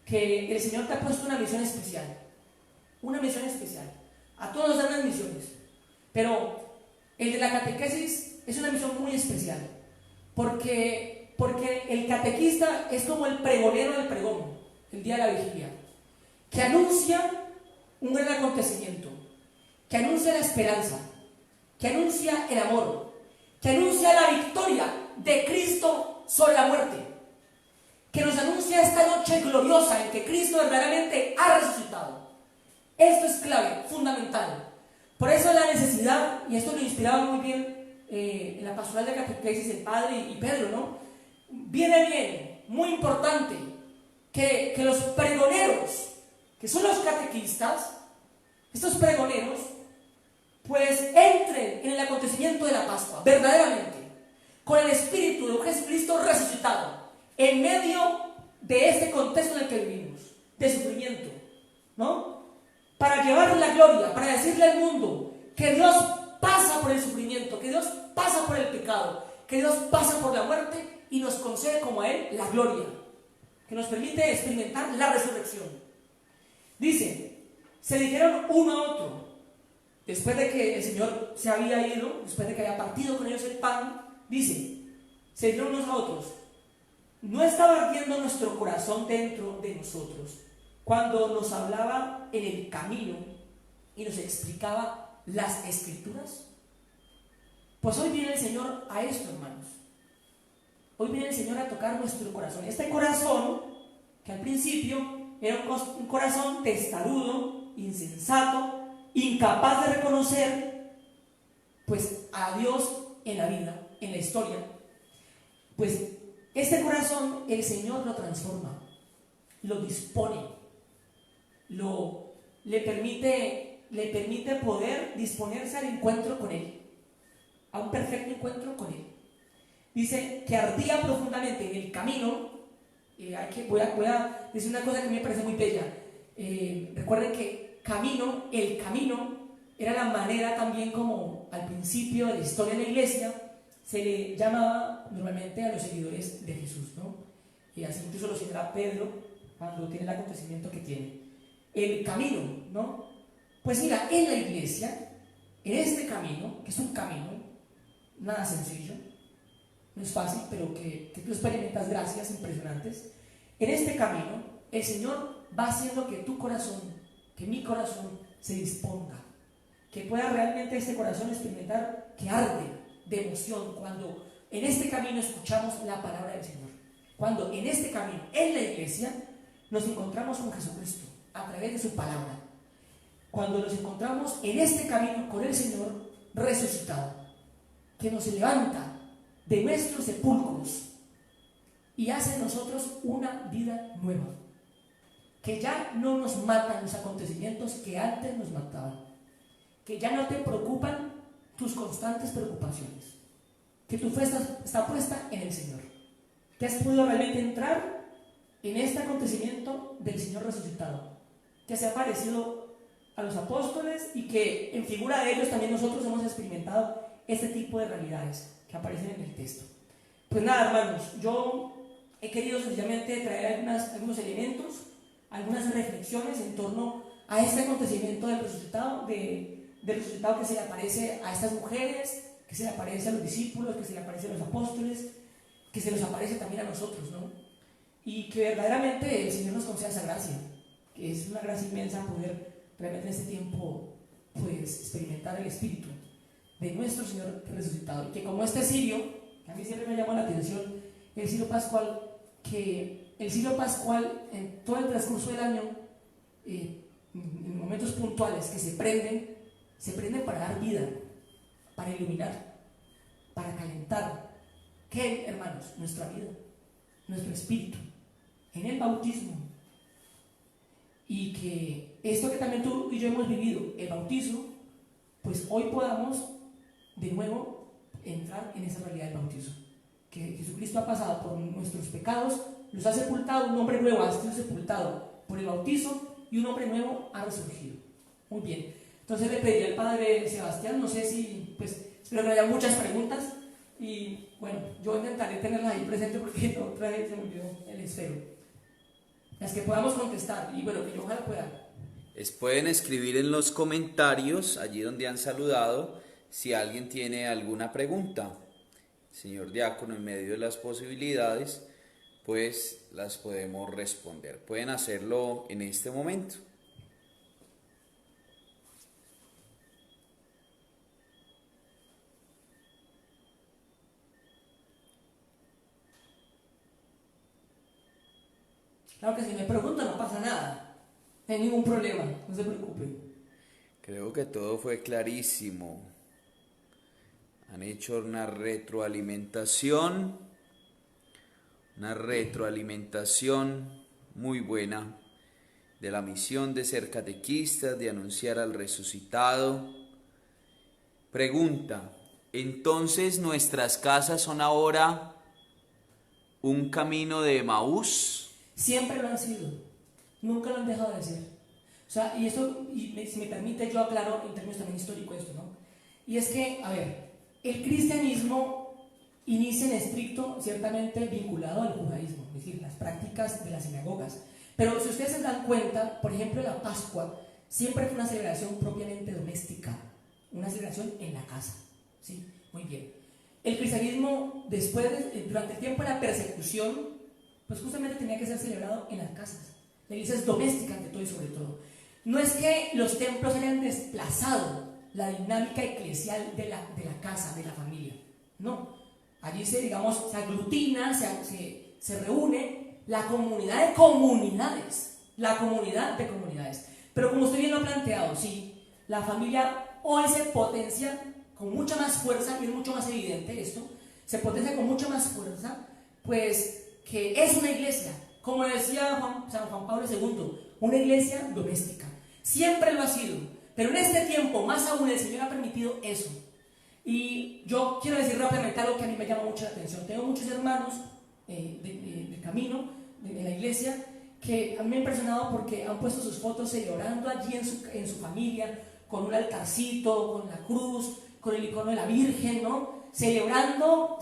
que el Señor te ha puesto una misión especial. Una misión especial. A todos nos dan unas misiones, pero el de la catequesis es una misión muy especial, porque el catequista es como el pregonero del pregón, el día de la vigilia, que anuncia un gran acontecimiento, que anuncia la esperanza, que anuncia el amor, que anuncia la victoria de Cristo sobre la muerte, que nos anuncia esta noche gloriosa en que Cristo verdaderamente ha resucitado. Esto es clave, fundamental. Por eso la necesidad, y esto lo inspiraba muy bien en la pastoral de catequesis el Padre y Pedro, ¿no? Viene bien, muy importante, que los pregoneros, que son los catequistas, estos pregoneros, pues entren en el acontecimiento de la Pascua, verdaderamente, con el espíritu de un Jesucristo resucitado, en medio de este contexto en el que vivimos, de sufrimiento, ¿no? Para llevar la gloria, para decirle al mundo que Dios pasa por el sufrimiento, que Dios pasa por el pecado, que Dios pasa por la muerte y nos concede como a Él la gloria, que nos permite experimentar la resurrección. Dice, se dijeron uno a otro, después de que el Señor se había ido, después de que había partido con ellos el pan, dice, se dijeron unos a otros, ¿no estaba ardiendo nuestro corazón dentro de nosotros cuando nos hablaba en el camino y nos explicaba las Escrituras? Pues hoy viene el Señor a esto, hermanos. Hoy viene el Señor a tocar nuestro corazón. Este corazón, que al principio era un corazón testarudo, insensato, incapaz de reconocer pues a Dios en la vida, en la historia, pues este corazón el Señor lo transforma, lo dispone, le permite poder disponerse al encuentro con Él, a un perfecto encuentro con Él. Dice que ardía profundamente en el camino. Voy a decir una cosa que me parece muy bella. Recuerden que el camino era la manera también como al principio de la historia de la iglesia se le llamaba normalmente a los seguidores de Jesús, ¿no? Y así incluso lo señala Pedro cuando tiene el acontecimiento que tiene. El camino, ¿no? Pues mira, en la iglesia, en este camino, que es un camino, nada sencillo, no es fácil, pero que tú experimentas gracias impresionantes. En este camino, el Señor va haciendo que tu corazón, que mi corazón se disponga, que pueda realmente este corazón experimentar que arde de emoción cuando en este camino escuchamos la palabra del Señor. Cuando en este camino, en la iglesia, nos encontramos con Jesucristo a través de su palabra. cuando nos encontramos en este camino con el Señor resucitado, que nos levanta de nuestros sepulcros y hace en nosotros una vida nueva, que ya no nos matan los acontecimientos que antes nos mataban, que ya no te preocupan tus constantes preocupaciones, que tu fe está puesta en el Señor, que has podido realmente entrar en este acontecimiento del Señor resucitado, que se ha parecido a los apóstoles y que en figura de ellos también nosotros hemos experimentado este tipo de realidades que aparecen en el texto. Pues nada, hermanos, yo he querido sencillamente traer algunos elementos, algunas reflexiones en torno a este acontecimiento del resucitado, del resucitado que se le aparece a estas mujeres, que se le aparece a los discípulos, que se le aparece a los apóstoles, que se nos aparece también a nosotros, ¿no? Y que verdaderamente el Señor nos conceda esa gracia, que es una gracia inmensa poder realmente en este tiempo pues experimentar el Espíritu de nuestro Señor resucitado. Y que como este cirio, que a mí siempre me llama la atención, el cirio pascual, que el cirio pascual en todo el transcurso del año, en momentos puntuales que se prenden para dar vida, para iluminar, para calentar. ¿Qué, hermanos? Nuestra vida, nuestro espíritu, en el bautismo. Y que esto que también tú y yo hemos vivido, el bautizo, pues hoy podamos de nuevo entrar en esa realidad del bautizo. Que Jesucristo ha pasado por nuestros pecados, los ha sepultado, un hombre nuevo ha sido sepultado por el bautizo y un hombre nuevo ha resurgido. Muy bien. Entonces le pediría al Padre Sebastián, no sé si, pues espero que haya muchas preguntas y bueno, yo intentaré tenerlas ahí presentes porque otra vez se me olvidó el esfero. Las que podamos contestar y bueno, que yo ojalá pueda. Les pueden escribir en los comentarios, allí donde han saludado, si alguien tiene alguna pregunta. Señor diácono, en medio de las posibilidades, pues las podemos responder. Pueden hacerlo en este momento. Claro que si me preguntan no pasa nada, no hay ningún problema, no se preocupen. Creo que todo fue clarísimo. Han hecho una retroalimentación muy buena de la misión de ser catequistas, de anunciar al resucitado. Pregunta, ¿entonces nuestras casas son ahora un camino de Emaús? Siempre lo han sido, nunca lo han dejado de ser. O sea, y esto, si me permite, yo aclaro en términos también históricos esto, ¿no? Y es que, a ver, el cristianismo inicia en estricto, ciertamente vinculado al judaísmo, es decir, las prácticas de las sinagogas. Pero si ustedes se dan cuenta, por ejemplo, la Pascua siempre fue una celebración propiamente doméstica, una celebración en la casa, ¿sí? Muy bien. El cristianismo, durante el tiempo de la persecución, pues justamente tenía que ser celebrado en las casas. La iglesia es doméstica ante todo y sobre todo. No es que los templos hayan desplazado la dinámica eclesial de la casa, de la familia. No. Allí se aglutina, se reúne la comunidad de comunidades. La comunidad de comunidades. Pero como usted bien lo ha planteado, sí, la familia hoy se potencia con mucha más fuerza, y es mucho más evidente esto, se potencia con mucha más fuerza, pues que es una iglesia, como decía San Juan Pablo II, una iglesia doméstica. Siempre lo ha sido, pero en este tiempo, más aún, el Señor ha permitido eso. Y yo quiero decir rápidamente algo que a mí me llama mucho la atención. Tengo muchos hermanos de camino, de la iglesia, que a mí me han impresionado porque han puesto sus fotos celebrando allí en su familia, con un altarcito, con la cruz, con el icono de la Virgen, ¿no? Celebrando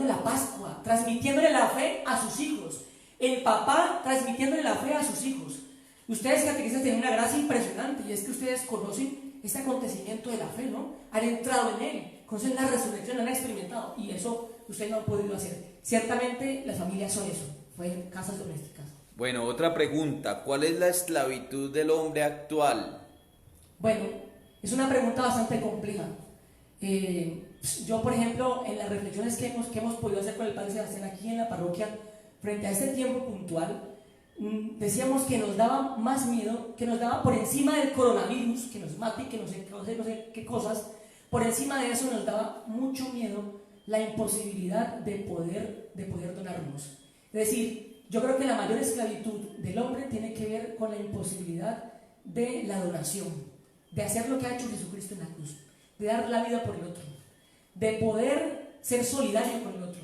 la Pascua, transmitiéndole la fe a sus hijos. El papá transmitiéndole la fe a sus hijos. Ustedes catequistas tienen una gracia impresionante, y es que ustedes conocen este acontecimiento de la fe, ¿no? Han entrado en él, conocen la resurrección, lo han experimentado, y eso ustedes no han podido hacer. Ciertamente las familias son eso, fue casas domésticas. Bueno, otra pregunta, ¿cuál es la esclavitud del hombre actual? Bueno, es una pregunta bastante compleja. Yo, por ejemplo, en las reflexiones que hemos podido hacer con el Padre Sebastián aquí en la parroquia, frente a este tiempo puntual, decíamos que nos daba más miedo, que nos daba por encima del coronavirus, que nos mate, que no sé qué cosas, por encima de eso nos daba mucho miedo la imposibilidad de poder donarnos. Es decir, yo creo que la mayor esclavitud del hombre tiene que ver con la imposibilidad de la donación, de hacer lo que ha hecho Jesucristo en la cruz, de dar la vida por el otro, de poder ser solidario con el otro.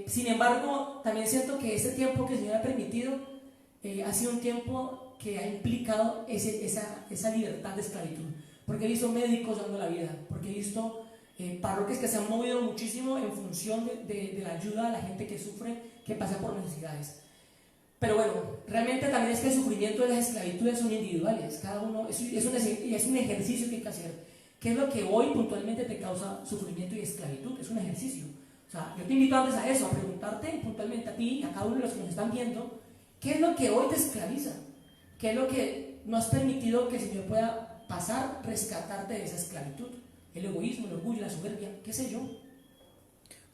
Sin embargo, también siento que este tiempo que el Señor ha permitido ha sido un tiempo que ha implicado esa libertad de esclavitud, porque he visto médicos dando la vida, porque he visto parroquias que se han movido muchísimo en función de la ayuda a la gente que sufre, que pasa por necesidades. Pero bueno, realmente también es que el sufrimiento de las esclavitudes son individuales, cada uno es un ejercicio que hay que hacer. ¿Qué es lo que hoy puntualmente te causa sufrimiento y esclavitud? Es un ejercicio. O sea, yo te invito antes a eso, a preguntarte puntualmente a ti y a cada uno de los que nos están viendo, ¿qué es lo que hoy te esclaviza? ¿Qué es lo que no has permitido que el Señor pueda pasar, rescatarte de esa esclavitud? El egoísmo, el orgullo, la soberbia, qué sé yo.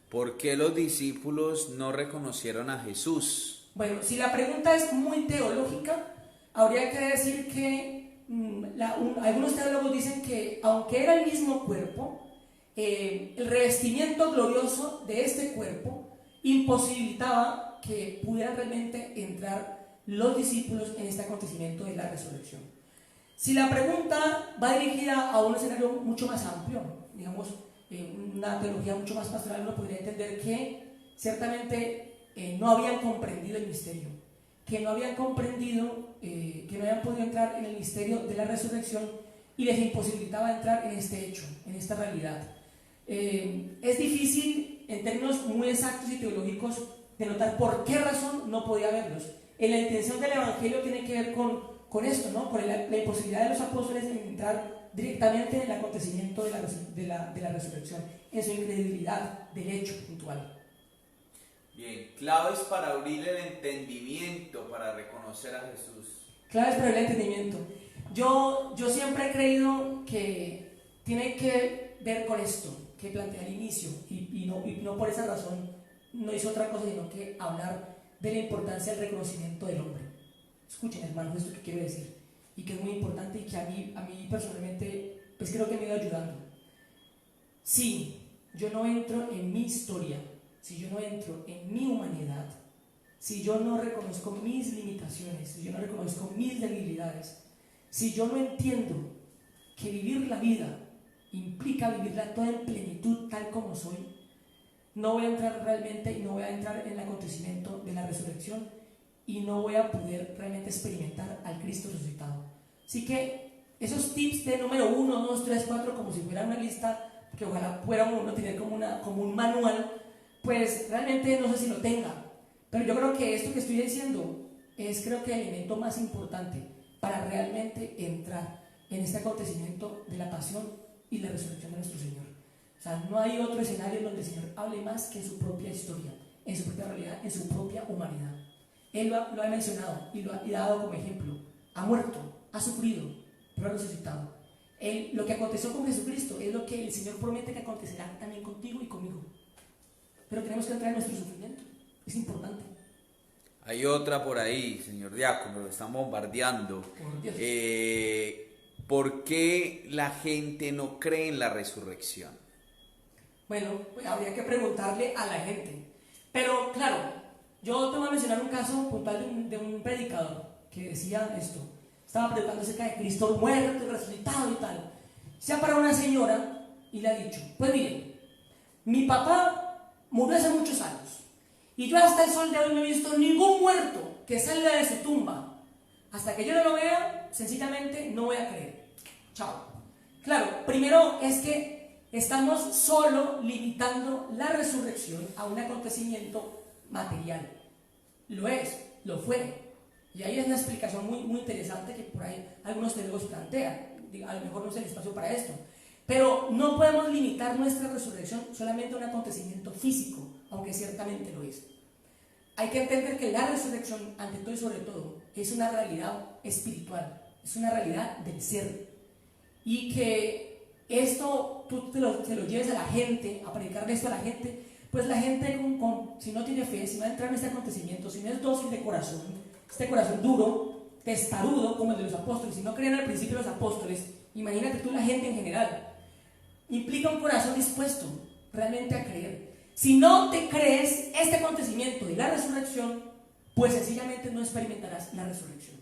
¿Por qué los discípulos no reconocieron a Jesús? Bueno, si la pregunta es muy teológica, habría que decir que algunos teólogos dicen que aunque era el mismo cuerpo, el revestimiento glorioso de este cuerpo imposibilitaba que pudieran realmente entrar los discípulos en este acontecimiento de la resurrección. Si la pregunta va dirigida a un escenario mucho más amplio, digamos, una teología mucho más pastoral, uno podría entender que ciertamente no habían comprendido el misterio, que no habían comprendido, que no habían podido entrar en el misterio de la resurrección y les imposibilitaba entrar en este hecho, en esta realidad. Es difícil en términos muy exactos y teológicos de notar por qué razón no podía verlos. En la intención del Evangelio tiene que ver con esto, ¿no? Con la imposibilidad de los apóstoles de entrar directamente en el acontecimiento de la resurrección, en su incredibilidad del hecho puntual. Bien, claves para abrir el entendimiento, para reconocer a Jesús. Claves para el entendimiento. Yo siempre he creído que tiene que ver con esto que planteé al inicio y no por esa razón no hice otra cosa sino que hablar de la importancia del reconocimiento del hombre. Escuchen, hermanos, esto que quiero decir y que es muy importante y que a mí personalmente pues creo que me ha ido ayudando. Si yo no entro en mi historia, si yo no entro en mi humanidad, si yo no reconozco mis limitaciones, si yo no reconozco mis debilidades, si yo no entiendo que vivir la vida implica vivirla toda en plenitud tal como soy, no voy a entrar realmente y no voy a entrar en el acontecimiento de la resurrección y no voy a poder realmente experimentar al Cristo resucitado. Así que esos tips de número 1, 2, 3, 4, como si fuera una lista, que ojalá pueda uno tener como un manual, pues realmente no sé si lo tenga, pero yo creo que esto que estoy diciendo es creo que el elemento más importante para realmente entrar en este acontecimiento de la pasión y la resurrección de nuestro Señor. O sea, no hay otro escenario en donde el Señor hable más que en su propia historia, en su propia realidad, en su propia humanidad. Él lo ha mencionado y lo ha dado como ejemplo. Ha muerto, ha sufrido, pero ha resucitado. Lo que aconteció con Jesucristo es lo que el Señor promete que acontecerá también contigo y conmigo. Pero tenemos que entrar en nuestro sufrimiento. Es importante. Hay otra por ahí, señor diácono, lo están bombardeando. Por Dios. ¿Por qué la gente no cree en la resurrección? Bueno, pues habría que preguntarle a la gente. Pero claro, yo te voy a mencionar un caso puntual de un predicador que decía esto. Estaba predicando acerca de Cristo muerto y resucitado y tal. Se ha parado una señora y le ha dicho, pues miren, mi papá murió hace muchos años y yo hasta el sol de hoy no he visto ningún muerto que salga de su tumba. Hasta que yo no lo vea, sencillamente no voy a creer. Chao. Claro, primero es que estamos solo limitando la resurrección a un acontecimiento material. Lo es, lo fue. Y ahí es una explicación muy, muy interesante que por ahí algunos teólogos plantean. A lo mejor no es el espacio para esto. Pero no podemos limitar nuestra resurrección solamente a un acontecimiento físico, aunque ciertamente lo es. Hay que entender que la resurrección, ante todo y sobre todo, es una realidad espiritual, es una realidad del ser. Y que esto tú se lo lleves a la gente, a predicarle esto a la gente, pues la gente, si no tiene fe, si no entra en este acontecimiento, si no es dócil de corazón, este corazón duro, testarudo, como el de los apóstoles, si no creían al principio los apóstoles, imagínate tú la gente en general, implica un corazón dispuesto realmente a creer. Si no te crees este acontecimiento de la resurrección, pues sencillamente no experimentarás la resurrección.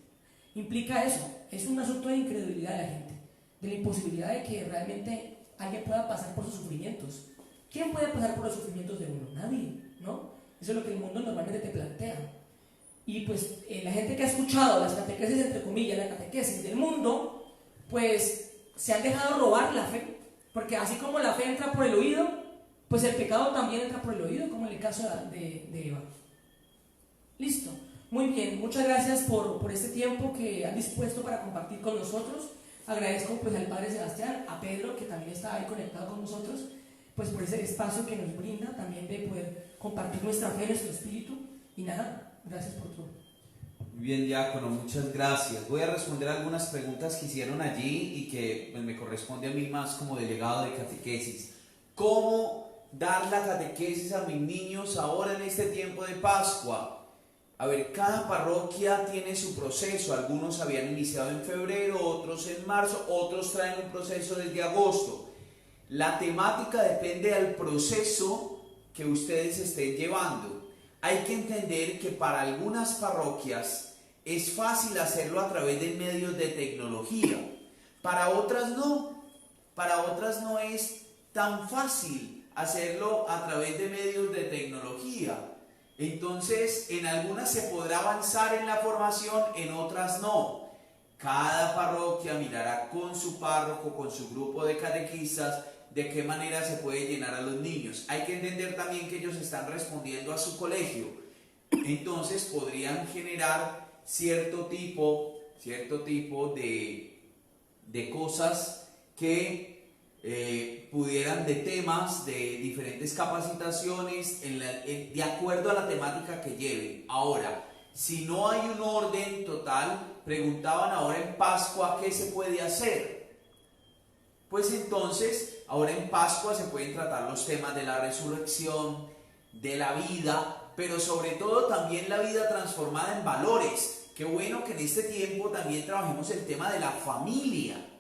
Implica eso, es un asunto de incredulidad de la gente, de la imposibilidad de que realmente alguien pueda pasar por sus sufrimientos. ¿Quién puede pasar por los sufrimientos de uno? Nadie, ¿no? Eso es lo que el mundo normalmente te plantea. Y pues la gente que ha escuchado las catequesis, entre comillas, la catequesis del mundo, pues se han dejado robar la fe, porque así como la fe entra por el oído, pues el pecado también entra por el oído, como en el caso de Eva. Listo. Muy bien, muchas gracias por este tiempo que han dispuesto para compartir con nosotros. Agradezco pues al Padre Sebastián, a Pedro, que también está ahí conectado con nosotros, pues por ese espacio que nos brinda también de poder compartir nuestra fe, nuestro espíritu. Y nada, gracias por todo. Muy bien, diácono, muchas gracias. Voy a responder algunas preguntas que hicieron allí y que pues, me corresponde a mí más como delegado de catequesis. ¿Cómo dar la catequesis a mis niños ahora en este tiempo de Pascua? A ver, cada parroquia tiene su proceso. Algunos habían iniciado en febrero, otros en marzo, otros traen un proceso desde agosto. La temática depende del proceso que ustedes estén llevando. Hay que entender que para algunas parroquias es fácil hacerlo a través de medios de tecnología. Para otras no. Para otras no es tan fácil hacerlo a través de medios de tecnología. Entonces, en algunas se podrá avanzar en la formación, en otras no. Cada parroquia mirará con su párroco, con su grupo de catequistas, de qué manera se puede llenar a los niños. Hay que entender también que ellos están respondiendo a su colegio. Entonces, podrían generar cierto tipo de cosas que pudieran, de temas, de diferentes capacitaciones de acuerdo a la temática que lleven. Ahora, si no hay un orden total, preguntaban ahora en Pascua qué se puede hacer. Pues entonces, ahora en Pascua se pueden tratar los temas de la resurrección, de la vida, pero sobre todo también la vida transformada en valores. Qué bueno que en este tiempo también trabajemos el tema de la familia.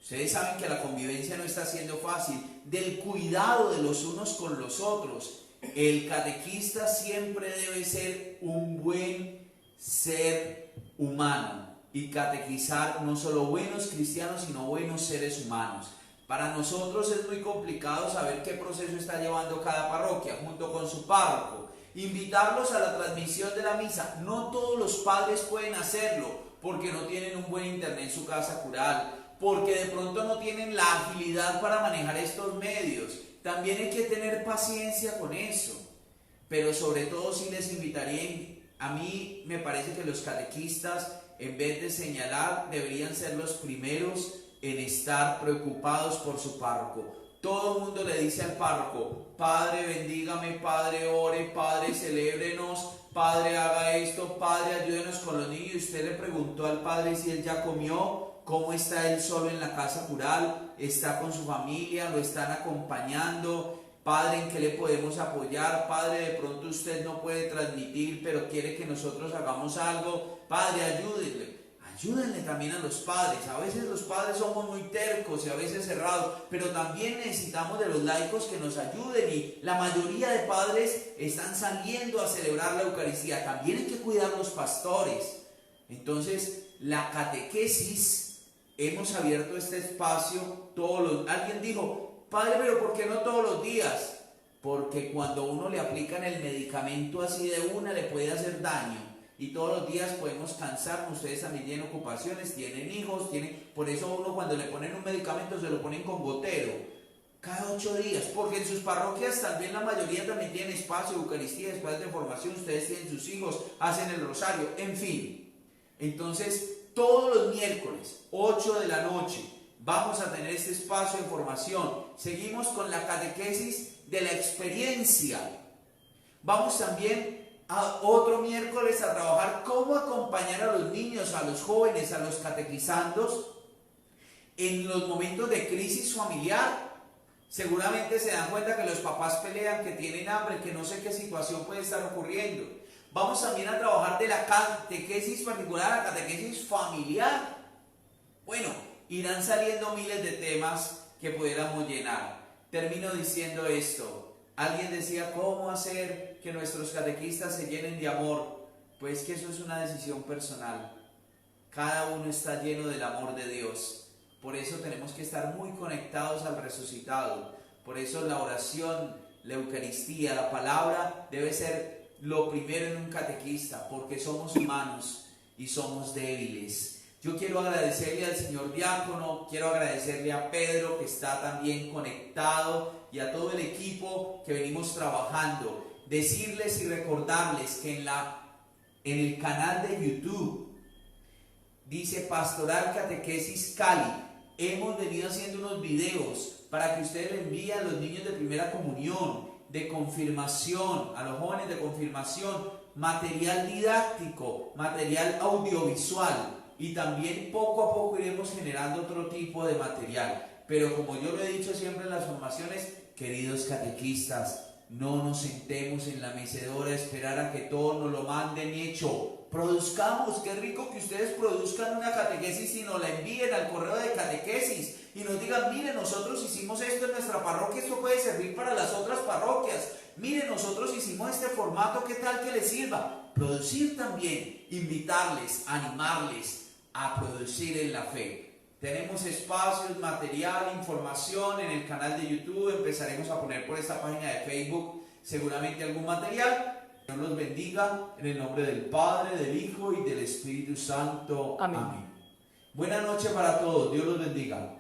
Ustedes saben que la convivencia no está siendo fácil, del cuidado de los unos con los otros. El catequista siempre debe ser un buen ser humano y catequizar no solo buenos cristianos, sino buenos seres humanos. Para nosotros es muy complicado saber qué proceso está llevando cada parroquia junto con su párroco. Invitarlos a la transmisión de la misa. No todos los padres pueden hacerlo porque no tienen un buen internet en su casa cural, porque de pronto no tienen la agilidad para manejar estos medios. También hay que tener paciencia con eso, pero sobre todo sí les invitaría, a mí me parece que los catequistas, en vez de señalar, deberían ser los primeros en estar preocupados por su párroco. Todo el mundo le dice al párroco: Padre, bendígame, Padre, ore, Padre, celébrenos, Padre, haga esto, Padre, ayúdenos con los niños. Y usted le preguntó al Padre si él ya comió. ¿Cómo está él solo en la casa cural? ¿Está con su familia? ¿Lo están acompañando? Padre, ¿en qué le podemos apoyar? Padre, de pronto usted no puede transmitir, pero quiere que nosotros hagamos algo. Padre, ayúdenle. Ayúdenle también a los padres. A veces los padres somos muy tercos y a veces cerrados, pero también necesitamos de los laicos que nos ayuden, y la mayoría de padres están saliendo a celebrar la Eucaristía. También hay que cuidar los pastores. Entonces, la catequesis, hemos abierto este espacio alguien dijo: Padre, pero ¿por qué no todos los días? Porque cuando uno le aplican el medicamento así de una, le puede hacer daño. Y todos los días podemos cansarnos. Ustedes también tienen ocupaciones, tienen hijos, por eso uno cuando le ponen un medicamento se lo ponen con gotero. Cada 8 días, porque en sus parroquias también la mayoría también tienen espacio, Eucaristía, espacios de formación, ustedes tienen sus hijos, hacen el rosario, en fin. Entonces, todos los miércoles, 8 de la noche, vamos a tener este espacio de formación. Seguimos con la catequesis de la experiencia. Vamos también a otro miércoles a trabajar cómo acompañar a los niños, a los jóvenes, a los catequizandos en los momentos de crisis familiar. Seguramente se dan cuenta que los papás pelean, que tienen hambre, que no sé qué situación puede estar ocurriendo. Vamos también a trabajar de la catequesis particular a la catequesis familiar. Bueno, irán saliendo miles de temas que pudiéramos llenar. Termino diciendo esto. Alguien decía, ¿cómo hacer que nuestros catequistas se llenen de amor? Pues que eso es una decisión personal. Cada uno está lleno del amor de Dios. Por eso tenemos que estar muy conectados al resucitado. Por eso la oración, la Eucaristía, la palabra debe ser lo primero en un catequista, porque somos humanos y somos débiles. Yo quiero agradecerle al señor diácono, quiero agradecerle a Pedro que está también conectado y a todo el equipo que venimos trabajando. Decirles y recordarles que en el canal de YouTube dice Pastoral Catequesis Cali. Hemos venido haciendo unos videos para que ustedes le envíen a los niños de primera comunión, de confirmación, a los jóvenes de confirmación, material didáctico, material audiovisual, y también poco a poco iremos generando otro tipo de material. Pero como yo lo he dicho siempre en las formaciones, queridos catequistas, no nos sentemos en la mecedora a esperar a que todos nos lo manden hecho. Produzcamos, qué rico que ustedes produzcan una catequesis y nos la envíen al correo de catequesis y nos digan, miren, nosotros hicimos esto en nuestra parroquia, esto puede servir para las otras parroquias. Miren, nosotros hicimos este formato, ¿qué tal que les sirva? Producir también, invitarles, animarles a producir en la fe. Tenemos espacios, material, información en el canal de YouTube. Empezaremos a poner por esta página de Facebook seguramente algún material. Dios los bendiga en el nombre del Padre, del Hijo y del Espíritu Santo. Amén. Amén. Buena noche para todos. Dios los bendiga.